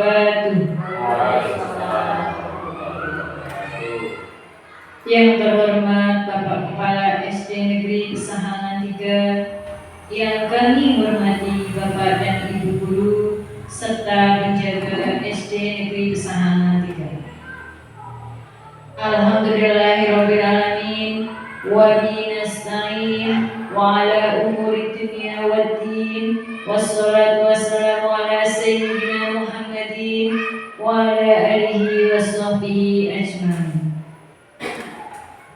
wabarakatuh. Yang terhormat Bapak Kepala SD Negeri Pesahangan 3, yang kami hormati Bapak dan Ibu Guru serta penjaga SD Negeri Pesahangan 3. Alhamdulillahirrabbilalamin wa bihi nasta'in wa ala umuri dunya waddin wassalatu wassalamu ala sayyidina Muhammadin wa ala alihi washabbihi ajmain.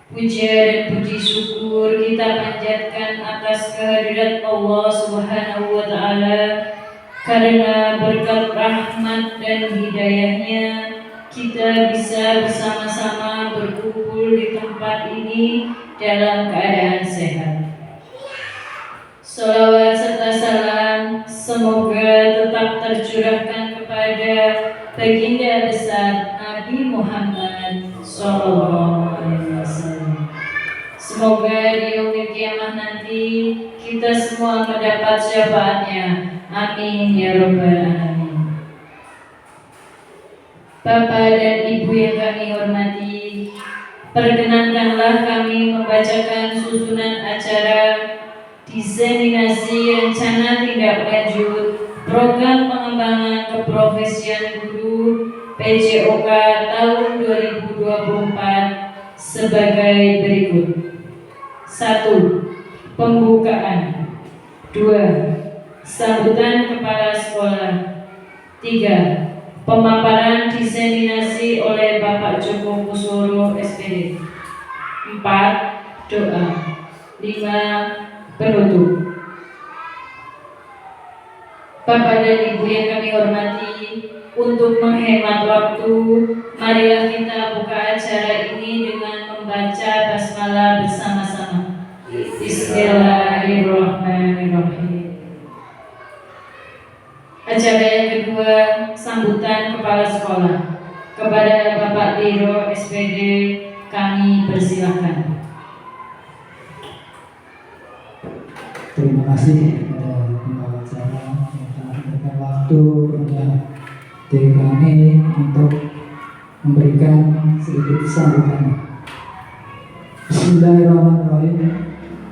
Puja dan puji syukur kita panjatkan atas kehadirat Allah Subhanahu wa Ta'ala, karena berkat rahmat dan hidayahnya kita bisa bersama-sama berkumpul di tempat ini dalam keadaan sehat. Sholawat serta salam semoga tetap tercurahkan kepada baginda besar Nabi Muhammad SAW. Semoga di yaumil kiamah nanti kita semua mendapat syafaatnya. Amin ya rabbal alamin. Bapak dan Ibu yang kami hormati, perkenankanlah kami membacakan susunan acara diseminasi rencana tindak lanjut program pengembangan keprofesian guru PJOK tahun 2024 sebagai berikut. 1. Pembukaan. 2. Sambutan kepala sekolah. 3. Pemaparan diseminasi oleh Bapak Joko Kusworo SPD. 4. Doa. 5. Penutup. Bapak dan Ibu yang kami hormati, untuk menghemat waktu, marilah kita buka acara ini dengan membaca basmalah bersama-sama. Bismillahirrahmanirrahim. Acara yang kedua, sambutan kepala sekolah. Kepada Bapak Diro SPD, kami persilahkan. Terima kasih kepada pembawa acara yang telah memberikan waktu kepada diri kami untuk memberikan sedikit sambutan. Bismillahirrahmanirrahim.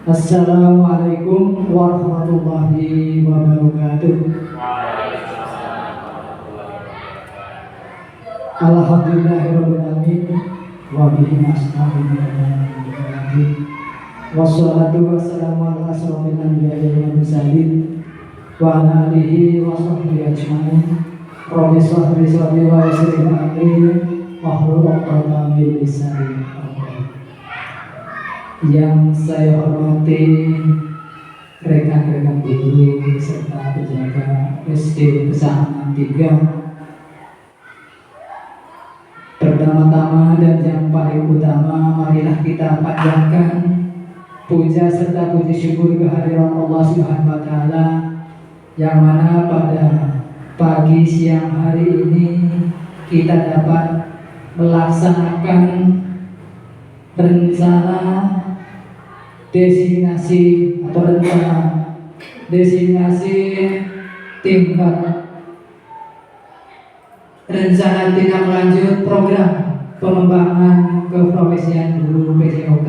Assalamualaikum warahmatullahi wabarakatuh. Alhamdulillahirrahmanirrahim. Wa bihi nasta'in wassalatu wassalamu ala asrofil anbiya'i wal mursalin wa ala alihi wa sahbihi ajma'in. Rabbi shrah li sadri wa yassir li amri wahlul 'uqdatam min lisani yafqahu. Yang saya hormati rekan-rekan guru serta penjaga SD Pesahangan 3. Pertama-tama dan yang paling utama, marilah kita panjatkan puja serta puji syukur kehadirat Allah Subhanahu wa Ta'ala, yang mana pada pagi siang hari ini kita dapat melaksanakan rencana designasi atau rencana designasi tingkat rencana tindak lanjut program pengembangan keprofesian guru PJOK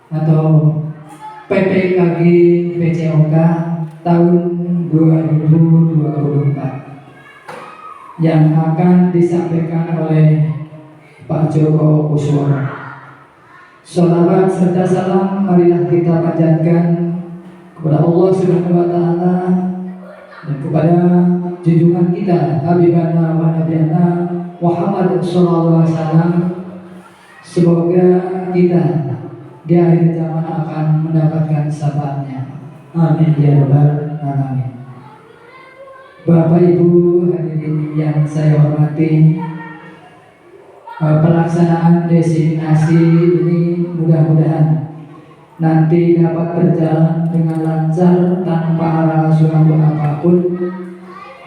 atau PPKG PJOK tahun 2024 yang akan disampaikan oleh Pak Joko Kusworo. Sholawat serta salam marilah kita panjatkan kepada Allah Subhanahu wa Ta'ala dan kepada junjungan kita Habibana wa Nabiyana Muhammad sallallahu alaihi wasallam. Semoga kita di akhir zaman akan mendapatkan syafaatnya. Amin ya rabbal alamin. Bapak Ibu hadirin yang saya hormati, pelaksanaan designasi ini mudah-mudahan nanti dapat berjalan dengan lancar tanpa halangan apapun,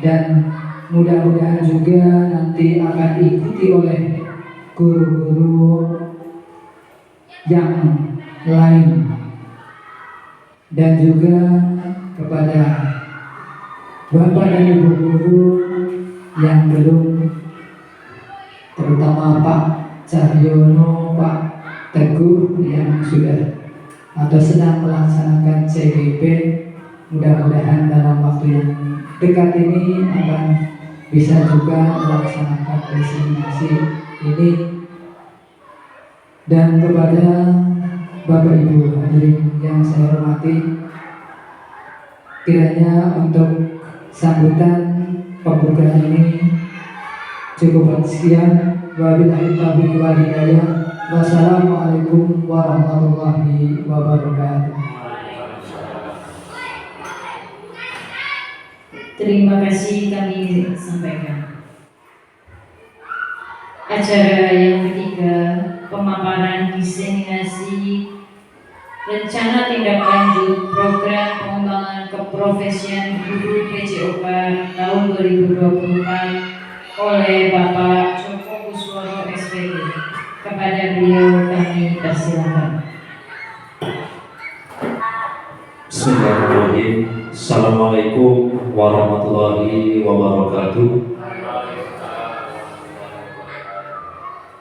dan mudah-mudahan juga nanti akan diikuti oleh guru-guru yang lain, dan juga kepada Bapak dan Ibu guru yang belum, terutama Pak Cahyono, Pak Teguh yang sudah atau sedang melaksanakan CGP. Mudah-mudahan dalam waktu yang dekat ini akan bisa juga melaksanakan resignasi ini. Dan kepada Bapak Ibu hadirin yang saya hormati, kiranya untuk sambutan pembukaan ini cukup sekian. Wabillahi taufiq wal hidayah. Wassalamualaikum warahmatullahi wabarakatuh. Terima kasih kami sampaikan. Acara yang ketiga, pemaparan diseminasi rencana tindak lanjut program pengembangan keprofesian guru PJOK tahun 2024 oleh Bapak Joko Kusworo SPD. Kepada beliau kami persilakan. Bismillahirrahmanirrahim. Assalamualaikum warahmatullahi wabarakatuh.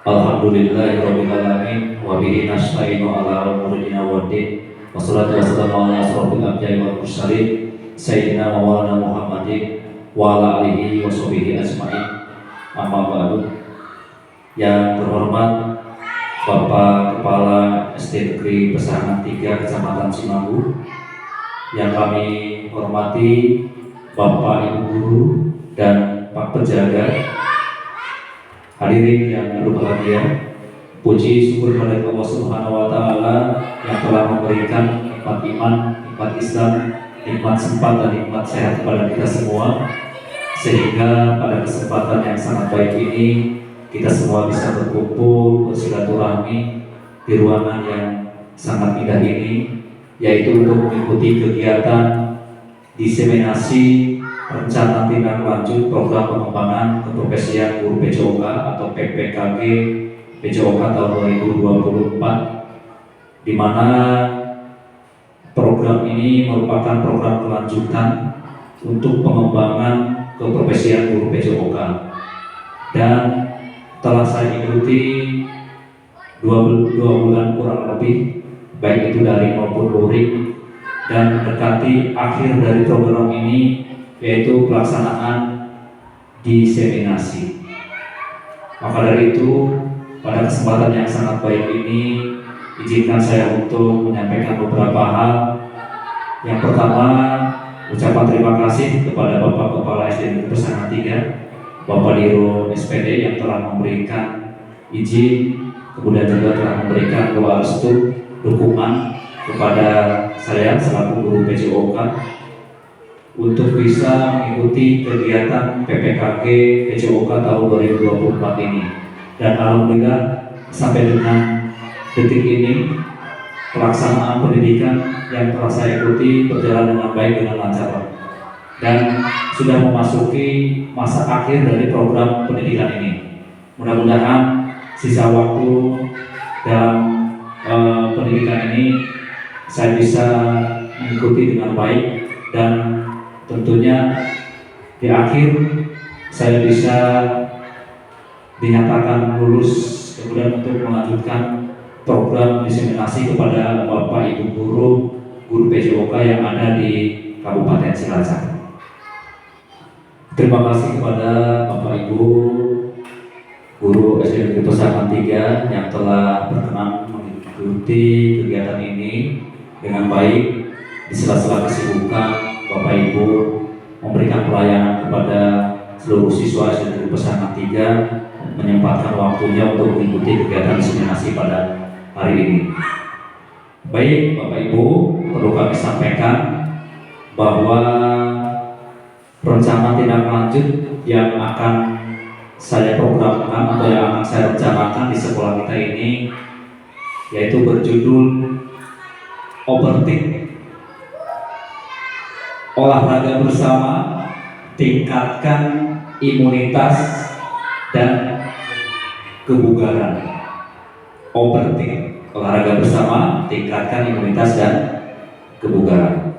Alhamdulillahirabbil alamin wa bihi nasta'inu ala umuri dina waddin. Wassalatu wassalamu ala asrofil anbiya'i wal mursalin sayyidina wa maulana Muhammadin wa ala alihi wa sahbihi ajmain. Amma ba'du. Yang terhormat Bapak Kepala SD Negeri Pesangan 3 Kecamatan Cimanggu, yang kami hormati Bapak Ibu Guru dan Pak Penjaga, hadirin yang berbahagia, puji syukur kepada Allah Subhanahu wa Ta'ala yang telah memberikan nikmat iman, nikmat Islam, nikmat sempat dan nikmat sehat kepada kita semua, sehingga pada kesempatan yang sangat baik ini kita semua bisa berkumpul bersilaturahmi di ruangan yang sangat indah ini, yaitu untuk mengikuti kegiatan diseminasi rencana tindak lanjut program pengembangan keprofesian guru PJOK atau PPKG PJOK tahun 2024, di mana program ini merupakan program kelanjutan untuk pengembangan keprofesian guru PJOK, dan telah saya ikuti 2 bulan kurang lebih, baik itu daring maupun luring, dan mendekati akhir dari program ini, yaitu pelaksanaan diseminasi. Maka dari itu, pada kesempatan yang sangat baik ini, izinkan saya untuk menyampaikan beberapa hal. Yang pertama, ucapan terima kasih kepada Bapak Kepala SD Negeri Pesangan 3, Bapak Diro SPD yang telah memberikan izin, kemudian juga telah memberikan doa restu dukungan kepada saya selaku guru PJOK untuk bisa mengikuti kegiatan PPKG PJOK tahun 2024 ini. Dan alhamdulillah sampai dengan detik ini pelaksanaan pendidikan yang telah saya ikuti berjalan dengan baik, dengan lancar, dan sudah memasuki masa akhir dari program pendidikan ini. Mudah-mudahan sisa waktu dalam pendidikan ini saya bisa mengikuti dengan baik, dan tentunya di akhir saya bisa dinyatakan lulus, kemudian untuk melanjutkan program diseminasi kepada Bapak Ibu guru PJOK yang ada di Kabupaten Cilacap. Terima kasih kepada Bapak Ibu guru SD Negeri Pesangan 3 yang telah berkenan mengikuti kegiatan ini dengan baik. Di sela-sela kesibukan, Bapak Ibu memberikan pelayanan kepada seluruh siswa SD Negeri Pesangan 3, menyempatkan waktunya untuk mengikuti kegiatan diseminasi pada hari ini. Baik Bapak Ibu, perlu kami sampaikan bahwa rencana tindak lanjut yang akan saya programkan atau yang akan saya rencanakan di sekolah kita ini, yaitu berjudul Overthink, olahraga bersama, tingkatkan imunitas dan kebugaran. Overthink, olahraga bersama, tingkatkan imunitas dan kebugaran.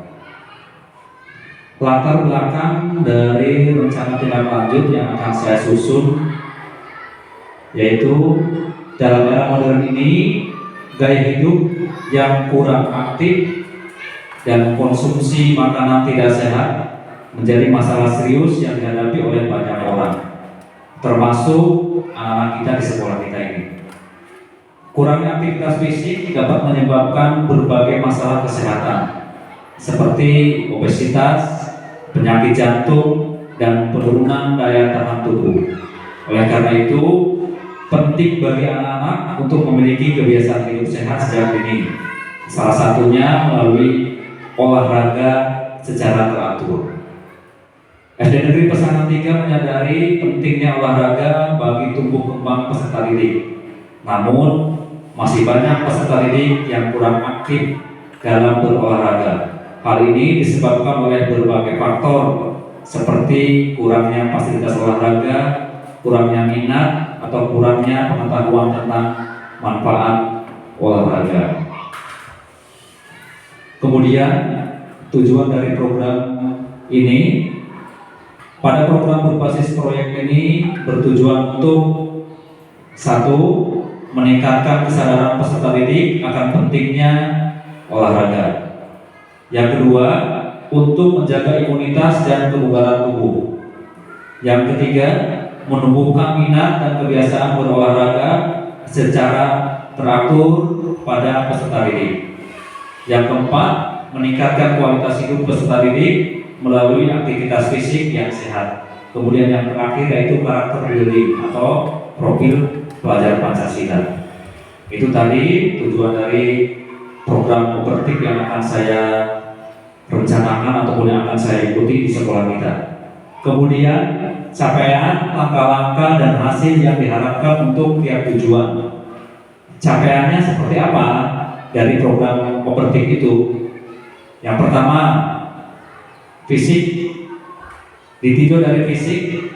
latar belakang dari rencana tindak lanjut yang akan saya susun, yaitu dalam era modern ini gaya hidup yang kurang aktif dan konsumsi makanan tidak sehat menjadi masalah serius yang dihadapi oleh banyak orang, termasuk anak-anak kita di sekolah kita ini. Kurangnya aktivitas fisik dapat menyebabkan berbagai masalah kesehatan seperti obesitas, penyakit jantung, dan penurunan daya tahan tubuh. Oleh karena itu, penting bagi anak-anak untuk memiliki kebiasaan hidup sehat sejak dini. Salah satunya melalui olahraga secara teratur. SD Negeri Pesangan 3 menyadari pentingnya olahraga bagi tumbuh kembang peserta didik. Namun, masih banyak peserta didik yang kurang aktif dalam berolahraga. Hal ini disebabkan oleh berbagai faktor seperti kurangnya fasilitas olahraga, kurangnya minat, atau kurangnya pengetahuan tentang manfaat olahraga. Kemudian tujuan dari program ini, pada program berbasis proyek ini bertujuan untuk satu, meningkatkan kesadaran peserta didik akan pentingnya olahraga. Yang kedua, untuk menjaga imunitas dan kebugaran tubuh. Yang ketiga, menumbuhkan minat dan kebiasaan berolahraga secara teratur pada peserta didik. Yang keempat, meningkatkan kualitas hidup peserta didik melalui aktivitas fisik yang sehat. Kemudian yang terakhir yaitu karakter building atau profil pelajar Pancasila. Itu tadi tujuan dari program kooperatif yang akan saya rencanakan ataupun yang akan saya ikuti di sekolah kita. Kemudian capaian, langkah-langkah, dan hasil yang diharapkan untuk tiap tujuan. Capaiannya seperti apa dari program kooperatif itu? Yang pertama, fisik. Ditinjau dari fisik,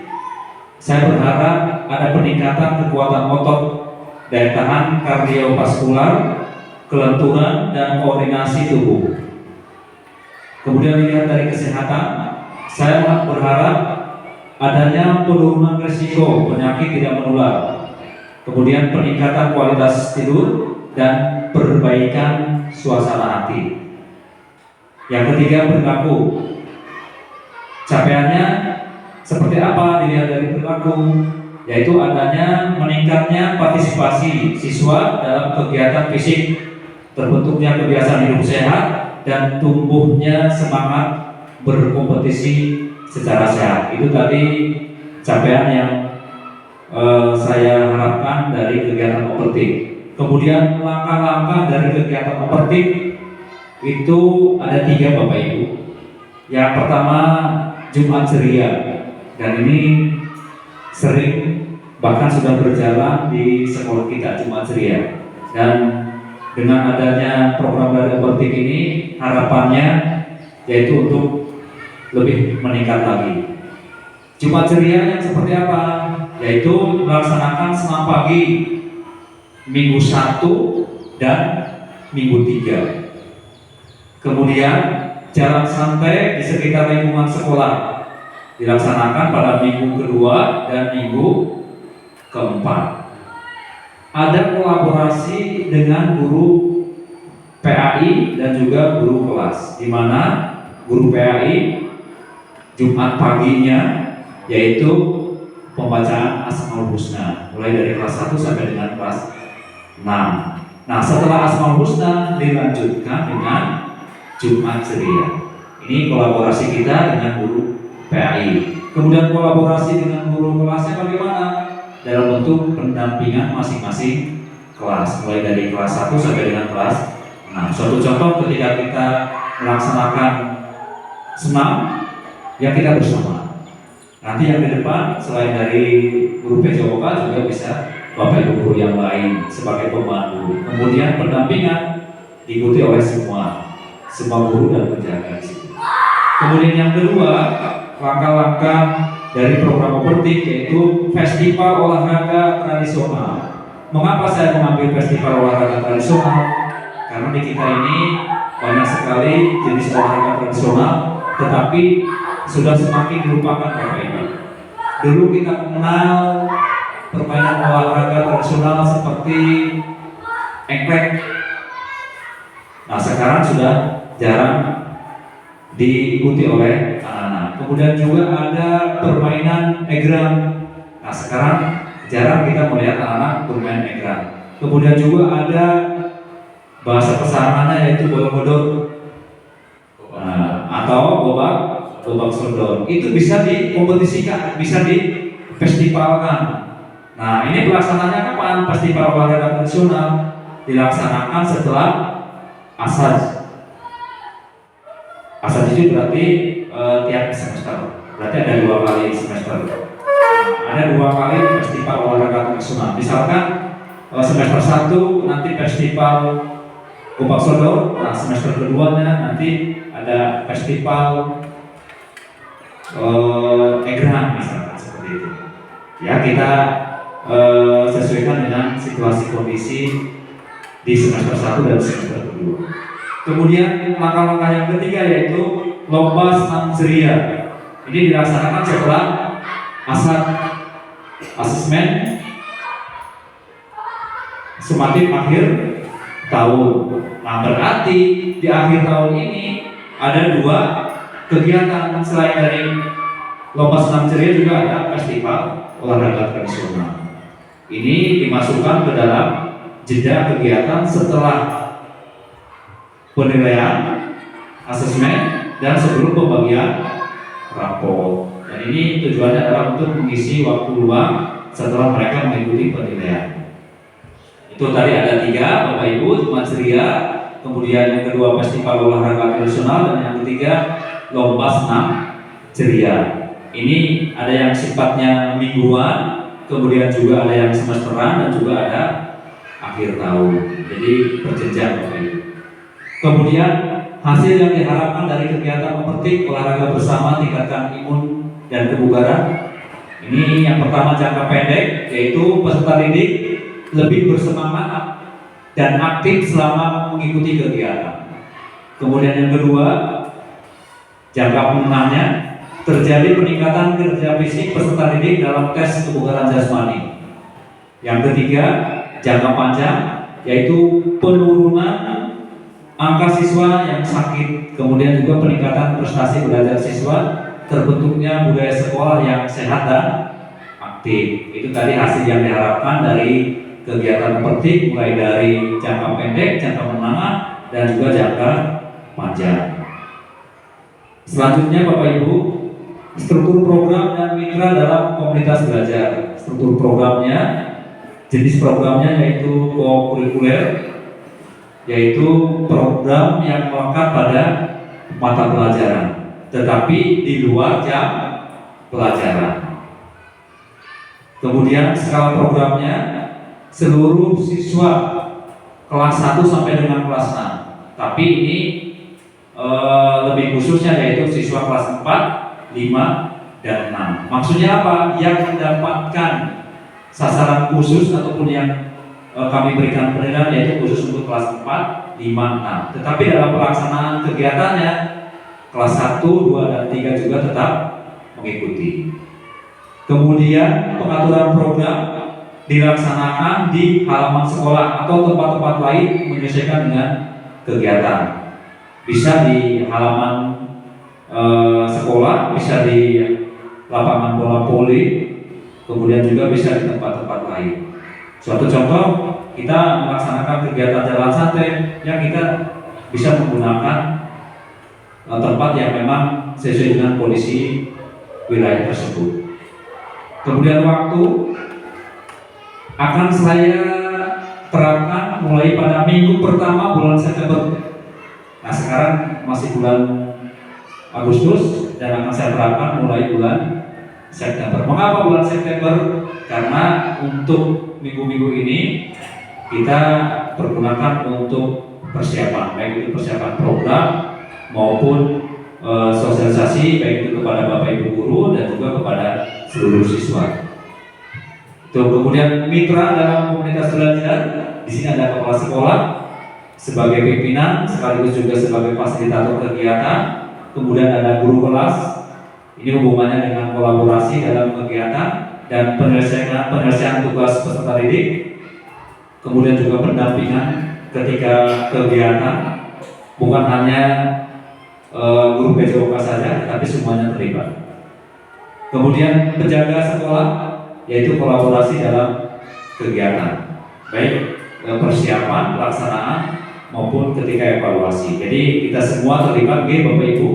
saya berharap ada peningkatan kekuatan otot, daya tahan kardiovaskular, kelenturan, dan koordinasi tubuh. Kemudian dilihat dari kesehatan, saya berharap adanya penurunan risiko penyakit tidak menular, kemudian peningkatan kualitas tidur, dan perbaikan suasana hati. Yang ketiga, perilaku. Capaiannya seperti apa dilihat dari perilaku, yaitu adanya meningkatnya partisipasi siswa dalam kegiatan fisik, terbentuknya kebiasaan hidup sehat, dan tumbuhnya semangat berkompetisi secara sehat. Itu tadi capaian yang saya harapkan dari kegiatan kooperatif. Kemudian langkah-langkah dari kegiatan kooperatif itu ada 3, Bapak Ibu. Yang pertama, Jumat Ceria, dan ini sering bahkan sudah berjalan di sekolah kita, Jumat Ceria. Dan dengan adanya program dari kooperatif ini, harapannya yaitu untuk lebih meningkat lagi. Jumat Ceria yang seperti apa? Yaitu melaksanakan senam pagi Minggu 1 dan Minggu 3. Kemudian jalan santai di sekitar lingkungan sekolah dilaksanakan pada minggu kedua dan minggu keempat. Ada kolaborasi dengan guru PAI dan juga guru kelas, di mana guru PAI Jumat paginya yaitu pembacaan Asmaul Husna mulai dari kelas 1 sampai dengan kelas 6. Nah, setelah Asmaul Husna dilanjutkan dengan Jumat Ceria. Ini kolaborasi kita dengan guru PAI. Kemudian kolaborasi dengan guru kelasnya bagaimana? Dalam bentuk pendampingan masing-masing kelas, mulai dari kelas 1 sampai dengan kelas 6. Suatu contoh ketika kita melaksanakan senam, ya kita bersama. Nanti yang di depan selain dari guru PJOK juga bisa Bapak Ibu guru yang lain sebagai pemandu. Kemudian pendampingan diikuti oleh semua guru dan penjaga di situ. Kemudian yang kedua, langkah-langkah dari program kooperatif yaitu festival olahraga tradisional. Mengapa saya mengambil festival olahraga tradisional? Karena di kita ini banyak sekali jenis olahraga tradisional tetapi sudah semakin dilupakan Bapak Ibu. Dulu kita mengenal permainan olahraga tradisional seperti engklek. Nah, sekarang sudah jarang diikuti oleh anak-anak. Kemudian juga ada permainan egrang. Nah, sekarang jarang kita melihat anak-anak bermain egrang. Kemudian juga ada bahasa pesarangannya yaitu bodor-bodor atau gobak sodor. Itu bisa dikompetisikan, bisa difestivalkan. Nah, ini pelaksananya kapan? Festival olahraga tradisional dilaksanakan setelah asar. Asar itu berarti tiap semester. Berarti ada 2 kali semester. Ada 2 kali festival olahraga tradisional. Misalkan semester 1 nanti festival gobak sodor. Nah, semester keduanya nanti ada festival egrang misalkan seperti itu. Ya, kita sesuaikan dengan situasi kondisi di semester 1 dan semester 2. Kemudian langkah-langkah yang ketiga yaitu lomba senam ceria. Ini dilaksanakan setelah asesmen sumatif akhir tahun. Nah, berarti di akhir tahun ini ada 2 kegiatan selain dari lomba senam ceria, juga ada festival olahraga tradisional. Ini dimasukkan ke dalam jeda kegiatan setelah penilaian, asesmen, dan sebelum pembagian rapor. Dan ini tujuannya adalah untuk mengisi waktu luang setelah mereka mengikuti penilaian. Itu tadi ada 3 Bapak Ibu, senam ceria, kemudian yang kedua festival olahraga tradisional, dan yang ketiga lomba senam ceria. Ini ada yang sifatnya mingguan, kemudian juga ada yang semesteran, dan juga ada akhir tahun. Jadi berjenjang Bapak Ibu. Kemudian hasil yang diharapkan dari kegiatan memetik olahraga bersama tingkatkan imun dan kebugaran. Ini yang pertama jangka pendek, yaitu peserta didik lebih bersemangat dan aktif selama mengikuti kegiatan. Kemudian yang kedua, jangka menengahnya, terjadi peningkatan kerja fisik peserta didik dalam tes kebugaran jasmani. Yang ketiga, jangka panjang, yaitu penurunan angka siswa yang sakit, kemudian juga peningkatan prestasi belajar siswa, terbentuknya budaya sekolah yang sehat dan aktif. Itu tadi hasil yang diharapkan dari kegiatan memetik, mulai dari jangka pendek, jangka menengah, dan juga jangka panjang. Selanjutnya Bapak Ibu, struktur program dan mitra dalam komunitas belajar. Struktur programnya, jenis programnya yaitu kokurikuler, yaitu program yang melekat pada mata pelajaran, tetapi di luar jam pelajaran. Kemudian skala programnya, seluruh siswa kelas 1 sampai dengan kelas 6. Tapi ini lebih khususnya yaitu siswa kelas 4, 5, dan 6. Maksudnya apa? Yang mendapatkan sasaran khusus ataupun yang kami berikan penilaian yaitu khusus untuk kelas 4, 5, 6. Tetapi dalam pelaksanaan kegiatannya kelas 1, 2, dan 3 juga tetap mengikuti. Kemudian pengaturan program dilaksanakan di halaman sekolah atau tempat-tempat lain menyesuaikan dengan kegiatan. Bisa di halaman sekolah, bisa di lapangan bola voli, kemudian juga bisa di tempat-tempat lain. Suatu contoh, kita melaksanakan kegiatan jalan santai yang kita bisa menggunakan tempat yang memang sesuai dengan kondisi wilayah tersebut. Kemudian waktu akan saya terapkan mulai pada minggu pertama bulan September. Nah, sekarang masih bulan Agustus dan akan saya terapkan mulai bulan September. Mengapa bulan September? Karena untuk minggu-minggu ini kita pergunakan untuk persiapan, baik itu persiapan program maupun sosialisasi, baik itu kepada Bapak Ibu guru dan juga kepada seluruh siswa. Kemudian mitra dalam komunitas belajar, di sini ada kepala sekolah sebagai pimpinan sekaligus juga sebagai fasilitator kegiatan, kemudian ada guru kelas. Ini hubungannya dengan kolaborasi dalam kegiatan dan penyelesaian tugas peserta didik. Kemudian juga pendampingan ketika kegiatan, bukan hanya guru PJOK saja, tapi semuanya terlibat. Kemudian penjaga sekolah, yaitu kolaborasi dalam kegiatan, baik persiapan, pelaksanaan maupun ketika evaluasi. Jadi kita semua terlibat, Bapak Ibu,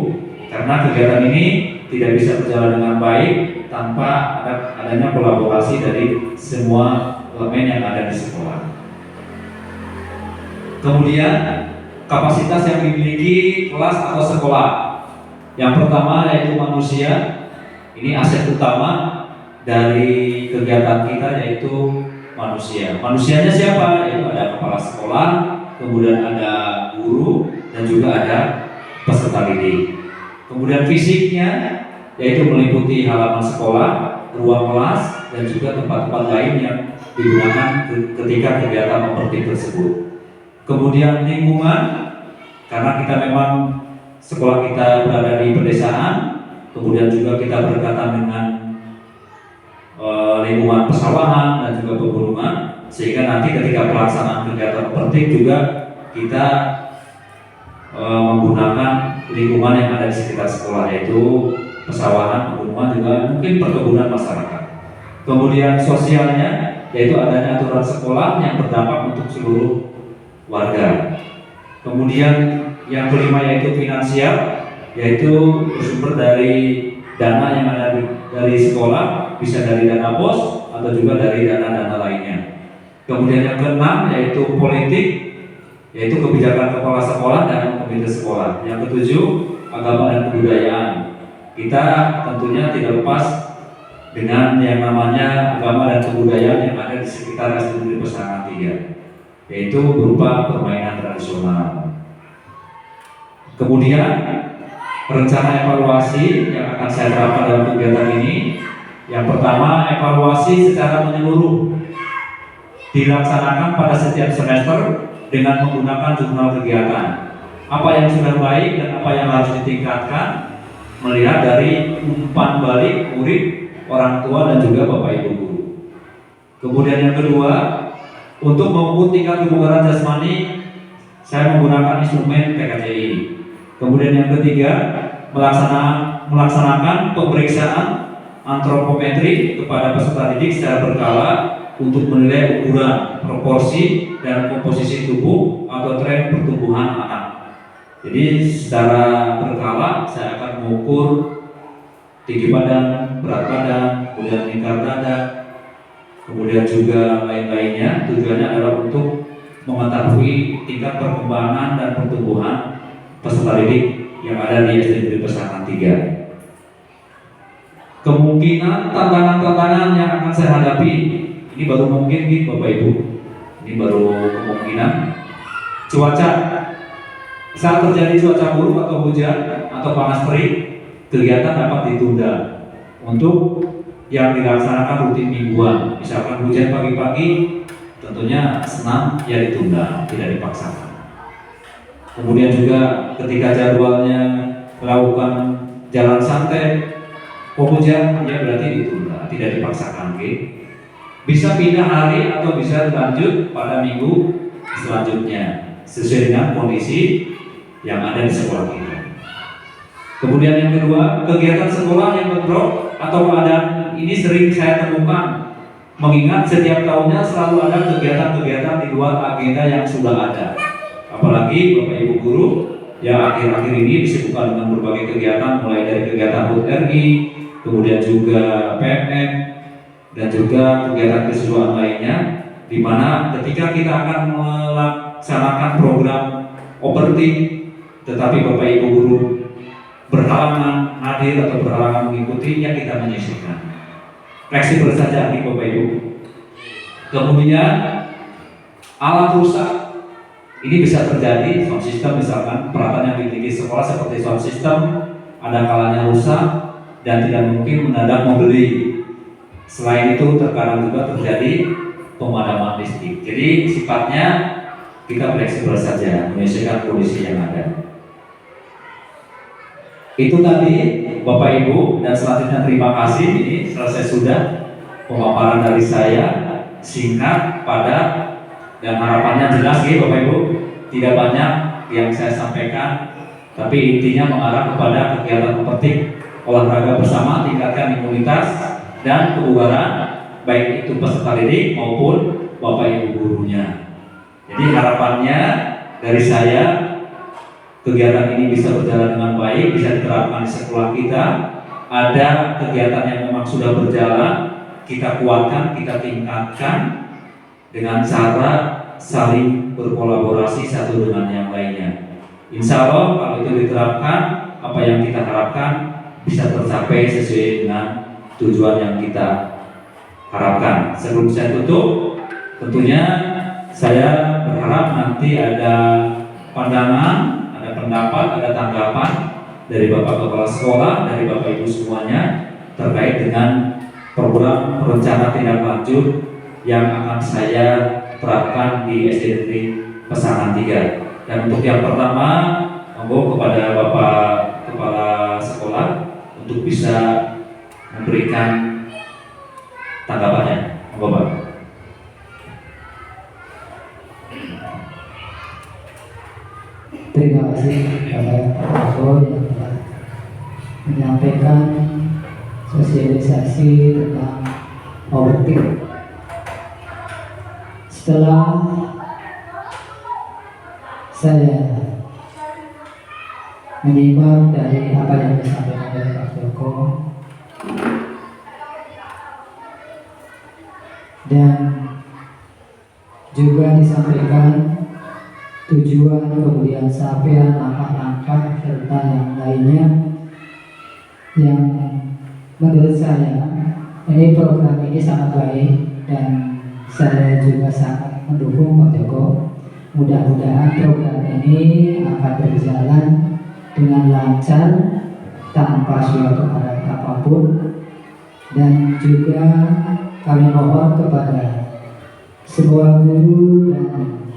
karena kegiatan ini tidak bisa berjalan dengan baik tanpa adanya kolaborasi dari semua elemen yang ada di sekolah. Kemudian kapasitas yang dimiliki kelas atau sekolah. Yang pertama yaitu manusia. Ini aset utama dari kegiatan kita, yaitu manusia. Manusianya siapa? Yaitu ada kepala sekolah, kemudian ada guru, dan juga ada peserta didik. Kemudian fisiknya, yaitu meliputi halaman sekolah, ruang kelas, dan juga tempat-tempat lain yang digunakan ketika kegiatan memperti tersebut. Kemudian lingkungan, karena kita memang sekolah kita berada di pedesaan, kemudian juga kita berdekatan dengan lingkungan persawahan dan juga pegunungan, sehingga nanti ketika pelaksanaan kegiatan petik juga kita menggunakan lingkungan yang ada di sekitar sekolah, yaitu persawahan, pegunungan, juga mungkin perkebunan masyarakat. Kemudian sosialnya, yaitu adanya aturan sekolah yang berdampak untuk seluruh warga. Kemudian yang kelima yaitu finansial, yaitu bersumber dari dana yang ada dari sekolah, bisa dari dana BOS atau juga dari dana-dana lainnya. Kemudian yang keenam yaitu politik, yaitu kebijakan kepala sekolah dan komite sekolah. Yang ketujuh, agama dan kebudayaan. Kita tentunya tidak lepas dengan yang namanya agama dan kebudayaan yang ada di sekitar SD Negeri Pesangan 3, yaitu berupa permainan tradisional. Kemudian rencana evaluasi yang akan saya terapkan dalam kegiatan ini. Yang pertama, evaluasi secara menyeluruh dilaksanakan pada setiap semester dengan menggunakan jurnal kegiatan. Apa yang sudah baik dan apa yang harus ditingkatkan, melihat dari umpan balik murid, orang tua, dan juga Bapak Ibu guru. Kemudian yang kedua, untuk mengukur tingkat kebugaran jasmani, saya menggunakan instrumen PKJI. Kemudian yang ketiga, melaksanakan pemeriksaan antropometri kepada peserta didik secara berkala untuk menilai ukuran, proporsi, dan komposisi tubuh atau tren pertumbuhan anak. Jadi secara berkala saya akan mengukur tinggi badan, berat badan, kemudian lingkar dada, kemudian juga lain-lainnya. Tujuannya adalah untuk mengetahui tingkat perkembangan dan pertumbuhan peserta didik yang ada di SD Negeri Pesangan 3. Kemungkinan tantangan-tantangan yang akan saya hadapi, ini baru mungkin nih Bapak Ibu, ini baru kemungkinan. Cuaca, saat terjadi cuaca buruk atau hujan atau panas terik, kegiatan dapat ditunda untuk yang dilaksanakan rutin mingguan. Misalkan hujan pagi-pagi, tentunya senam ya ditunda, tidak dipaksakan. Kemudian juga ketika jadwalnya melakukan jalan santai, hujan ya berarti ditunda, tidak dipaksakan. Bisa pindah hari atau bisa lanjut pada minggu selanjutnya sesuai dengan kondisi yang ada di sekolah kita. Kemudian yang kedua, kegiatan sekolah yang bentrok atau keadaan ini sering saya temukan, mengingat setiap tahunnya selalu ada kegiatan-kegiatan di luar agenda yang sudah ada. Apalagi Bapak Ibu guru yang akhir-akhir ini disibukkan dengan berbagai kegiatan, mulai dari kegiatan HUT RI, kemudian juga PMM, dan juga kegiatan keseluruhan lainnya, di mana ketika kita akan melaksanakan program operti, tetapi Bapak Ibu guru berhalangan hadir atau berhalangan mengikuti, yang kita menyisihkan. Fleksibel saja nih Bapak Ibu. Kemudian alat rusak, ini bisa terjadi. Sound system misalkan peralatan yang dimiliki sekolah seperti sound system ada kalanya rusak dan tidak mungkin mendadak membeli. Selain itu terkadang juga terjadi pemadaman listrik. Jadi sifatnya kita fleksibel saja menyesuaikan kondisi yang ada. Itu tadi Bapak Ibu, dan selanjutnya terima kasih. Ini selesai sudah pemaparan dari saya, singkat, padat, dan harapannya jelas ya Bapak Ibu. Tidak banyak yang saya sampaikan, tapi intinya mengarah kepada kegiatan memetik olahraga bersama, tingkatkan imunitas dan kebugaran, baik itu peserta didik maupun Bapak Ibu gurunya. Jadi harapannya dari saya, kegiatan ini bisa berjalan dengan baik, bisa diterapkan di sekolah kita. Ada kegiatan yang memang sudah berjalan, kita kuatkan, kita tingkatkan dengan cara saling berkolaborasi satu dengan yang lainnya. Insya Allah kalau itu diterapkan, apa yang kita harapkan bisa tercapai sesuai dengan tujuan yang kita harapkan. Sebelum saya tutup, tentunya saya berharap nanti ada pandangan, ada pendapat, ada tanggapan dari Bapak Kepala Sekolah, dari Bapak Ibu semuanya terkait dengan program rencana tindak lanjut yang akan saya terapkan di SD Negeri Pesangan 3. Dan untuk yang pertama, monggo kepada Bapak Kepala Sekolah untuk bisa memberikan tanggapannya. Monggo Pak. Terima kasih kepada Pak Joko yang telah menyampaikan sosialisasi tentang overtik. Setelah saya menyimak dari apa yang disampaikan oleh Pak Joko dan juga disampaikan tujuan, kemudian capaian, langkah-langkah serta yang lainnya, yang menurut saya ini program ini sangat baik dan saya juga sangat mendukung Pak Joko. Mudah-mudahan program ini akan berjalan dengan lancar tanpa suatu halangan apapun, dan juga kami mohon kepada semua guru dan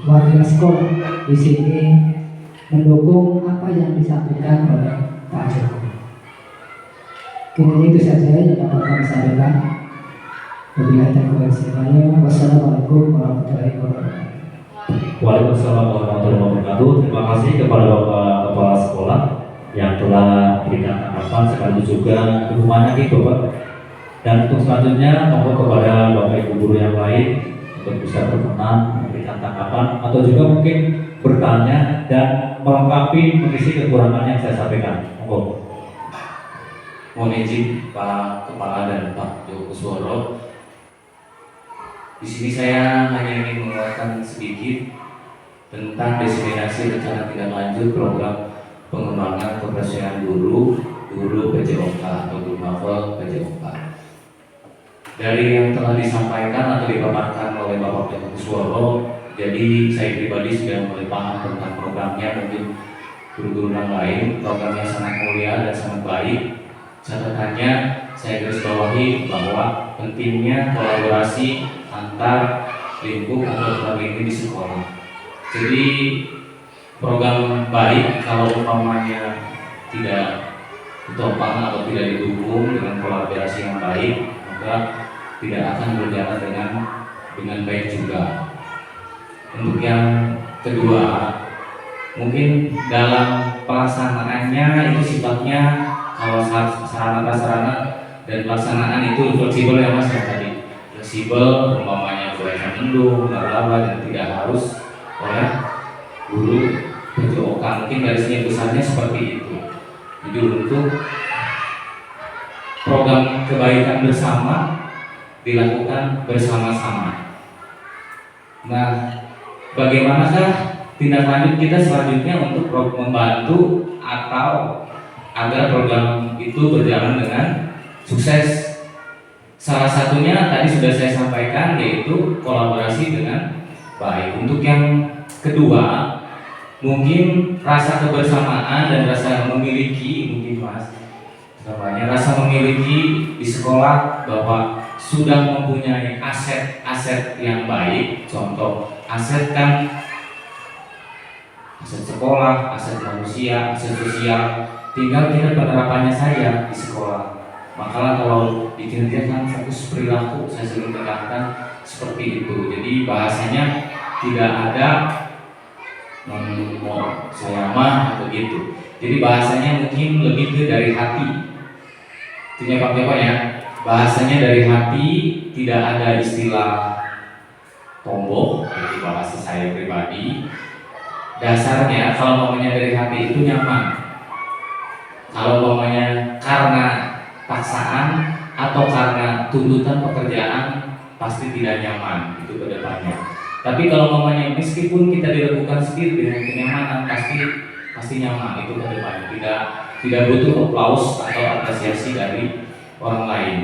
warga sekolah di sini mendukung apa yang disampaikan oleh Pak Joko. Kini itu saja yang dapat kami sampaikan. Wabillahi taufiq wal hidayah. Wassalamualaikum warahmatullahi wabarakatuh. Waalaikumsalam warahmatullahi wabarakatuh. Terima kasih kepada Bapak Kepala Sekolah yang telah memberikan tanggapan sekaligus juga dukungannya nih Bapak. Dan untuk selanjutnya mohon kepada Bapak Ibu guru yang lain untuk bisa berkenan memberikan tanggapan atau juga mungkin bertanya dan melengkapi mengisi kekurangan yang saya sampaikan. Monggo. Mohon izin Pak Kepala dan Pak Joko Kusworo. Di sini saya hanya ingin menguatkan sedikit tentang diseminasi rencana tindak lanjut program pengembangan keprofesianan guru PJOK atau guru novel PJOK. Dari yang telah disampaikan atau dipaparkan oleh Bapak Joko Kusworo, jadi saya pribadi sudah mulai paham tentang programnya. Mungkin guru-guru yang lain, programnya sangat mulia dan sangat baik. Catatannya saya garis bawahi bahwa pentingnya kolaborasi antar lingkup atau lingkup di sekolah. Jadi program baik kalau umpamanya tidak ditopang atau tidak didukung dengan kolaborasi yang baik, maka tidak akan berjalan dengan baik juga. Untuk yang kedua, mungkin dalam pelaksanaannya itu sifatnya kalau sarana-prasarana dan pelaksanaan itu fleksibel ya Mas ya tadi. Fleksibel, umpamanya boleh mendung, laba dan tidak harus oleh guru PJOK. Mungkin garisnya besarnya seperti itu. Jadi untuk program kebaikan bersama dilakukan bersama-sama. Nah, bagaimanakah tindak lanjut kita selanjutnya untuk membantu atau agar program itu berjalan dengan sukses? Salah satunya tadi sudah saya sampaikan, yaitu kolaborasi dengan baik. Untuk yang kedua, mungkin rasa kebersamaan dan rasa memiliki, mungkin Mas, namanya rasa memiliki di sekolah bahwa sudah mempunyai aset-aset yang baik. Contoh, aset kan aset sekolah, aset manusia, aset sosial. tinggal kita penerapannya saja di sekolah. Makanya kalau di kinerja kan fokus perilaku, saya selalu tekankan seperti itu. Jadi bahasanya tidak ada saya mah atau gitu. Jadi bahasanya mungkin lebih ke dari hati. Itunya Pak Jawa ya. Bahasanya dari hati, tidak ada istilah tombok, itu bahasa saya pribadi. Dasarnya kalau ngomongnya dari hati itu nyaman. Kalau ngomongnya karena paksaan atau karena tuntutan pekerjaan pasti tidak nyaman itu ke depannya. Tapi kalau ngomongnya meskipun kita dilakukan sedikit dengan kenyamanan pasti nyaman itu ke depannya. Tidak butuh aplaus atau apresiasi dari orang lain.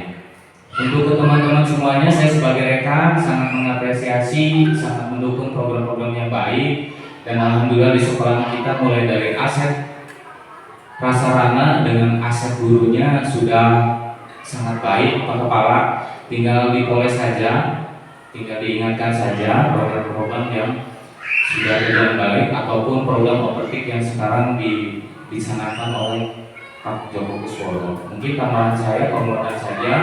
Untuk ke teman-teman semuanya, saya sebagai rekan sangat mengapresiasi, sangat mendukung program-program yang baik, dan alhamdulillah di sekolah kita mulai dari aset prasarana dengan aset gurunya sudah sangat baik. Pak Kepala tinggal dipoles saja, tinggal diingatkan saja program-program yang sudah berjalan baik ataupun program opertik yang sekarang disanakan oleh Pak Joko Kuswoyo. Mungkin tambahan saya, pembuatan saja,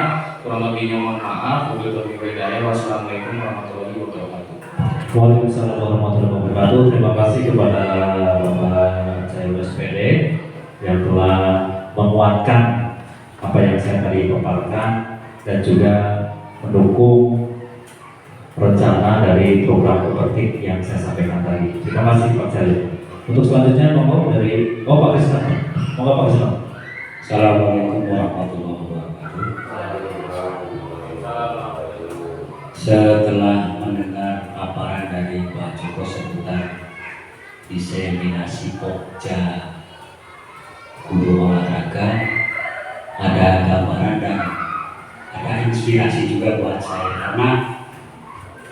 kurang lebihnya mohon maaf. Wassalamualaikum warahmatullahi wabarakatuh. Waalaikumsalam warahmatullahi wabarakatuh. Terima kasih kepada Bapak CLU SPD yang telah menguatkan apa yang saya tadi paparkan dan juga mendukung rencana dari program opertik yang saya sampaikan tadi. Terima kasih Pak CLU. Untuk selanjutnya monggo dari Pak Krisna. Monggo Pak Krisna. Assalamualaikum warahmatullahi wabarakatuh. Setelah mendengar paparan dari Pak Joko seputar diseminasi Pokja guru olahraga, ada gambaran dan ada inspirasi juga buat saya karena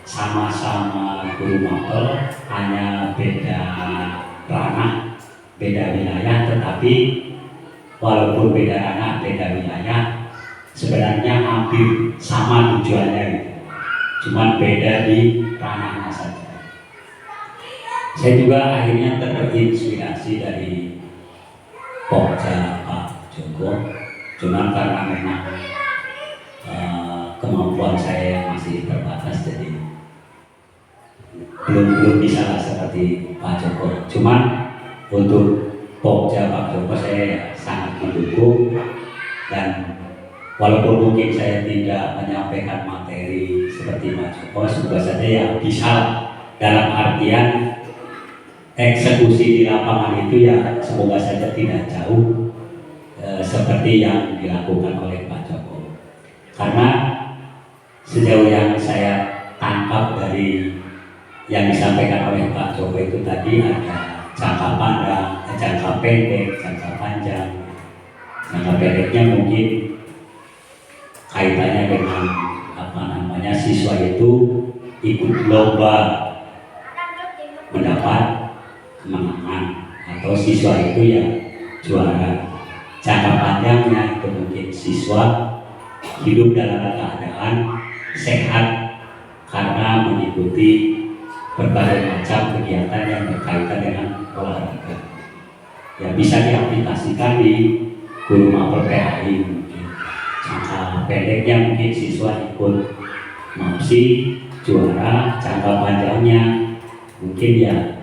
sama-sama guru mapel, hanya beda ranah, beda wilayah, tetapi walaupun beda ranah, beda wilayah, sebenarnya hampir sama tujuannya gitu. Cuman beda di ranahnya saja. Saya juga akhirnya terinspirasi dari Pokja Pak Joko, cuman karena memang kemampuan saya masih terbatas, jadi belum bisa seperti Pak Joko. Cuman untuk Pokja Pak Joko saya sangat mendukung, dan walaupun mungkin saya tidak menyampaikan materi seperti Pak Joko, semoga saja ya bisa dalam artian eksekusi di lapangan itu ya semoga saja tidak jauh seperti yang dilakukan oleh Pak Joko. Karena sejauh yang saya tangkap dari yang disampaikan oleh Pak Joko itu tadi ada jangka pandang, jangka pendek, jangka panjang. Jangka pendeknya mungkin kaitannya dengan siswa itu ikut lomba mendapat kemenangan atau siswa itu ya juara. Jangka panjangnya itu mungkin siswa hidup dalam keadaan sehat karena mengikuti berbagai macam kegiatan yang berkaitan dengan olahraga. Ya bisa diaplikasikan di guru mapel PHI mungkin. Jangka pendeknya mungkin siswa ikut MAPSI juara, jangka panjangnya mungkin ya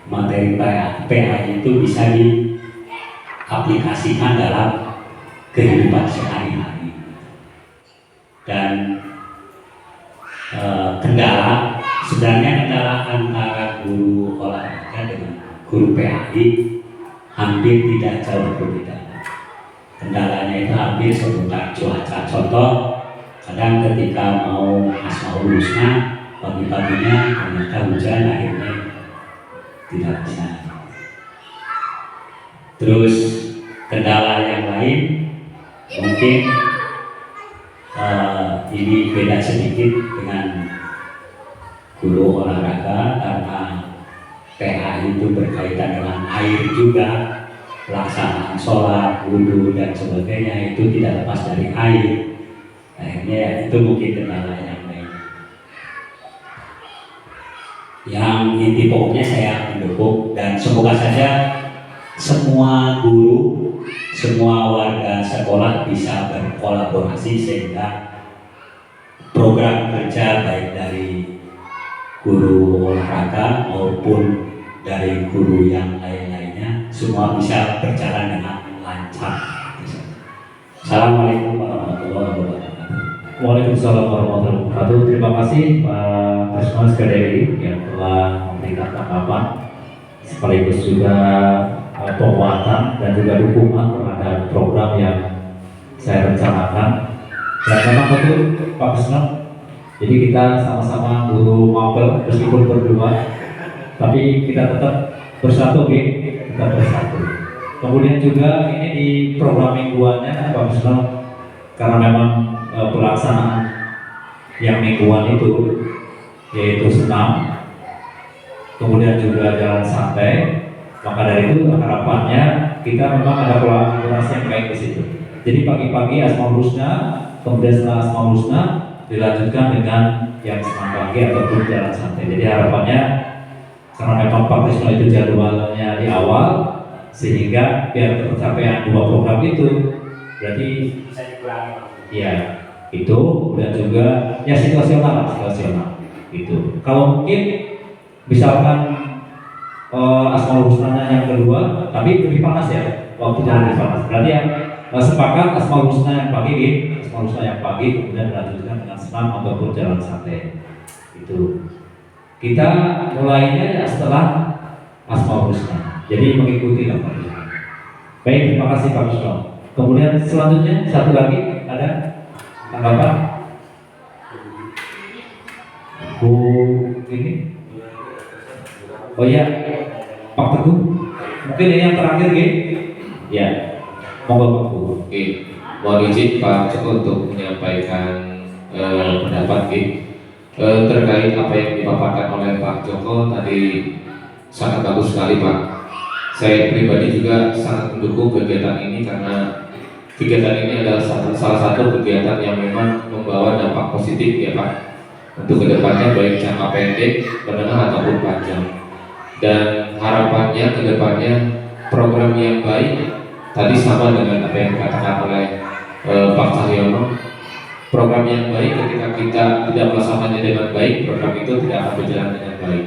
materi PHI itu bisa diaplikasikan dalam kehidupan sehari-hari. Dan sebenarnya kendala antara guru olahraga dengan guru PHI hampir tidak jauh berbeda. Kendalanya itu hampir seputar cuaca. Contoh, kadang ketika mau Asmaul Husna pagi-paginya ternyata hujan, akhirnya tidak bisa. Terus kendala yang lain mungkin ini beda sedikit dengan guru olahraga karena PHI itu berkaitan dengan air juga, pelaksanaan sholat, wudhu dan sebagainya itu tidak lepas dari air. Akhirnya itu mungkin kendala yang lain. Yang inti pokoknya saya mendukung dan semoga saja semua guru, semua warga sekolah bisa berkolaborasi sehingga program kerja baik dari guru olahraga maupun dari guru yang lain-lainnya semua bisa berjalan dengan lancar. Assalamualaikum warahmatullahi wabarakatuh. Waalaikumsalam warahmatullahi wabarakatuh. Terima kasih Pak Asma Sekadari yang telah memberikan tanggapan sekaligus juga penguatan dan juga dukungan terhadap program yang saya rencanakan. Dan memang betul Pak Asma, jadi kita sama-sama guru mapel meskipun berdua, tapi kita tetap bersatu, kita bersatu. Kemudian juga ini di program mingguannya Pak Asma, karena memang pelaksanaan yang mingguan itu yaitu senam, kemudian juga jalan santai, maka dari itu harapannya kita memang ada kolaborasi yang baik di situ. Jadi pagi-pagi Asmaul Husna, kemudian setelah Asmaul Husna dilanjutkan dengan yang senam pagi ataupun jalan santai. Jadi harapannya karena memang Pak Krisno itu jadwalnya di awal, sehingga biar tercapai dua program itu berarti Bisa dikurangi. ya itu dan juga ya situasional itu. Kalau mungkin misalkan Asmaul Husna yang kedua tapi lebih panas ya, waktunya lebih panas, berarti yang sepakat Asmaul Husna yang pagi, Asmaul Husna yang pagi kemudian dilanjutkan dengan senam ataupun jalan santai. Itu kita mulainya ya setelah Asmaul Husna, jadi mengikuti lah Pak. Baik, terima kasih Pak Husna. Kemudian selanjutnya satu lagi ada tanggapan Bu ini? Oh ya, Pak Teguh. Mungkin ini yang terakhir, ya. Monggo Pak Teguh. Oke, mohon izin Pak Joko untuk menyampaikan pendapat terkait apa yang dipaparkan oleh Pak Joko tadi sangat bagus sekali Pak. Saya pribadi juga sangat mendukung kegiatan ini karena kegiatan ini adalah salah satu kegiatan yang memang membawa dampak positif ya Pak untuk kedepannya baik jangka pendek, menengah ataupun panjang. Dan harapannya kedepannya program yang baik tadi sama dengan apa yang dikatakan oleh Pak Cahyono. Program yang baik ketika kita tidak melaksanakannya dengan baik, program itu tidak akan berjalan dengan baik.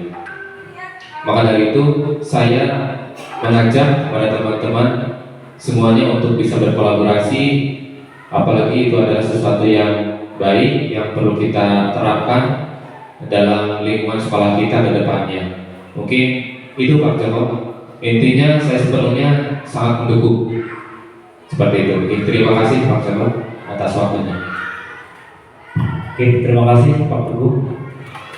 Maka dari itu saya mengajak kepada teman-teman semuanya untuk bisa berkolaborasi, apalagi itu adalah sesuatu yang baik yang perlu kita terapkan dalam lingkungan sekolah kita ke depannya. Mungkin itu Pak Joko. Intinya saya sepenuhnya sangat mendukung seperti itu. Terima kasih Pak Joko atas waktunya. Oke, terima kasih Pak Teguh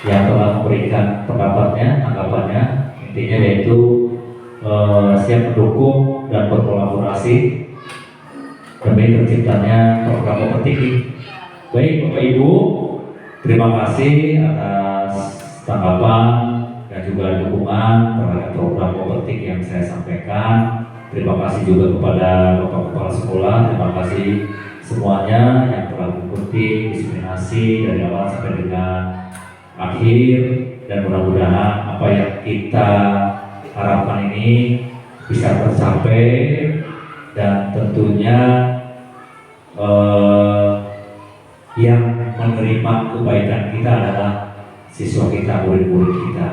yang telah memberikan pendapatnya, tanggapannya. Intinya yaitu siap mendukung dan berkolaborasi demi terciptanya program kompetisi. Baik Bapak Ibu, terima kasih atas tanggapan dan juga dukungan terhadap program kompetisi yang saya sampaikan. Terima kasih juga kepada Bapak Kepala Sekolah, terima kasih semuanya yang telah mengikuti diseminasi dari awal sampai dengan akhir, dan mudah-mudahan apa yang kita harapkan ini bisa tercapai, dan tentunya yang menerima kebaikan kita adalah siswa kita, murid-murid kita.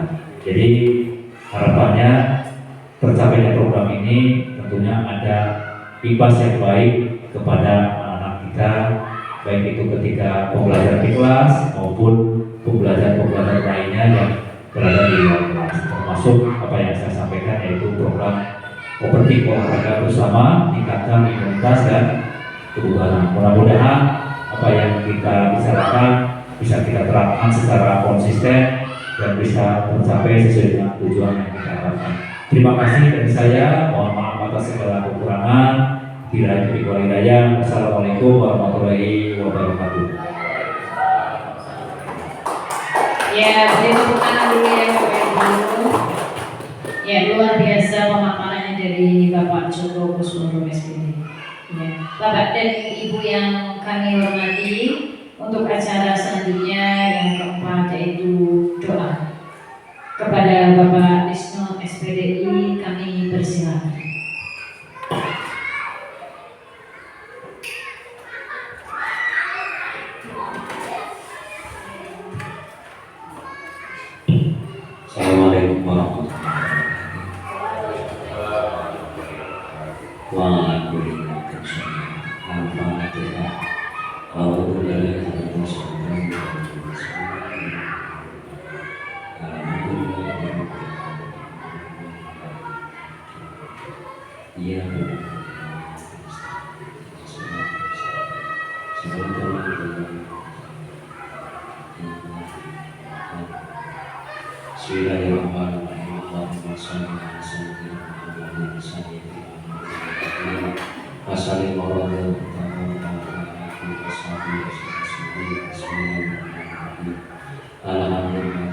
Jadi harapannya tercapainya program ini tentunya ada imbas yang baik kepada anak-anak kita, baik itu ketika pembelajaran di kelas maupun pembelajaran lainnya yang berada di luar kelas, termasuk apa yang saya sampaikan yaitu program kompetisi olahraga bersama tingkatkan imunitas dan kebugaran. Mudah-mudahan apa yang kita bicarakan bisa kita terapkan secara konsisten dan bisa tercapai sesuai dengan tujuan yang kita harapkan. Terima kasih dari saya, mohon maaf atas segala kekurangan. Bila itu hidayah. Assalamualaikum warahmatullahi wabarakatuh. Ya, beri tepuk tangan dulu ya Bapak Ibu. Ya, luar biasa pemaparannya dari Bapak Joko Kuswoyo SPD. Ya, Bapak dan Ibu yang kami hormati, untuk acara selanjutnya yang keempat yaitu doa kepada Bapak Krisno SPDI, kami persilakan. Bismillahirrahmanirrahim. Allahumma shalli ala sayyidina Muhammadin sayyidina Muhammadin wa sallim ala Bismillahirrahmanirrahim. Alhamdulillah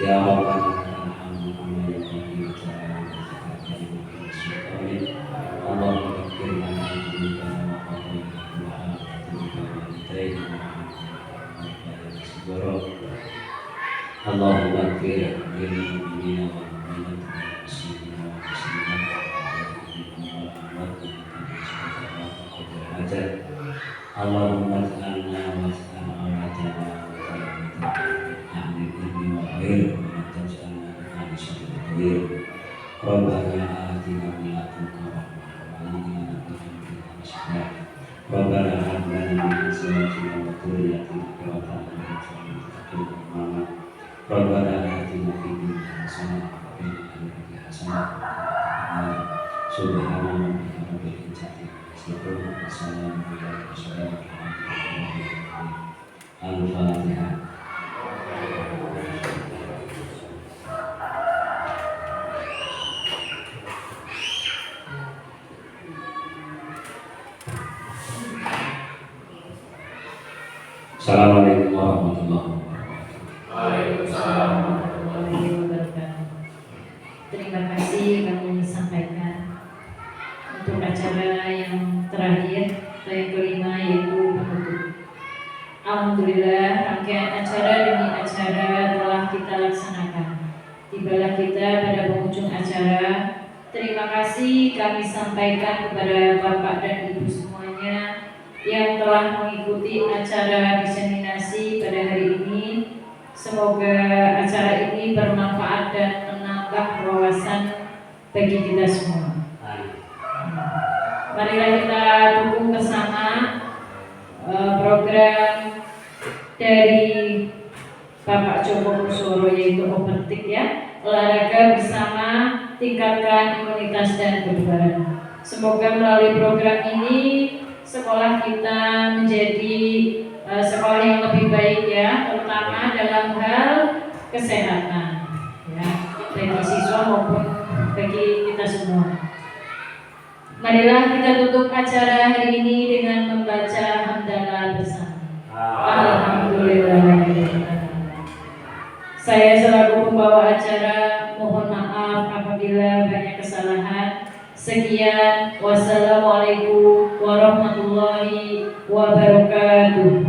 ya Rabbana Allahumma ighfir lil mu'minina wal mu'minat wal muslimina wal muslimat Allahumma ij'alna was'al awlatana wa ahli ilmi wal khair wa taj'alna min ahli syarri khair Rabbana atina min ladunka rahmah wa inna Rabbana hab lana min azwajina wa dhurriyyatina qurrata a'yun waj'alna Rabbana atina fid dunya hasanah wa fil akhirati hasanah subhana rabbika rabbil izzati amma yasifun wa salamun alal mursalin Al-Fatihah. Assalamualaikum warahmatullahi wabarakatuh. Warahmatullahi wabarakatuh. Terima kasih kami sampaikan untuk acara yang terakhir atau yang kelima, yaitu penutup. Alhamdulillah, rangkaian acara demi acara telah kita laksanakan. Tibalah kita pada penghujung acara. Terima kasih kami sampaikan kepada Bapak dan Ibu semuanya yang telah mengikuti acara diseminasi pada hari ini. Semoga acara ini bermanfaat dan menambah wawasan bagi kita semua. Marilah kita dukung bersama program dari Bapak Joko Kusoro, yaitu Opertik ya, olahraga bersama, tingkatkan imunitas dan kebugaran. Semoga melalui program ini sekolah kita menjadi sekolah yang lebih baik ya, terutama dalam hal kesehatan ya, bagi siswa maupun bagi kita semua. Marilah kita tutup acara hari ini dengan membaca hamdalah bersama. Alhamdulillah. Saya selaku pembawa acara mohon maaf apabila banyak kesalahan. Sekian, wassalamualaikum warahmatullahi wabarakatuh.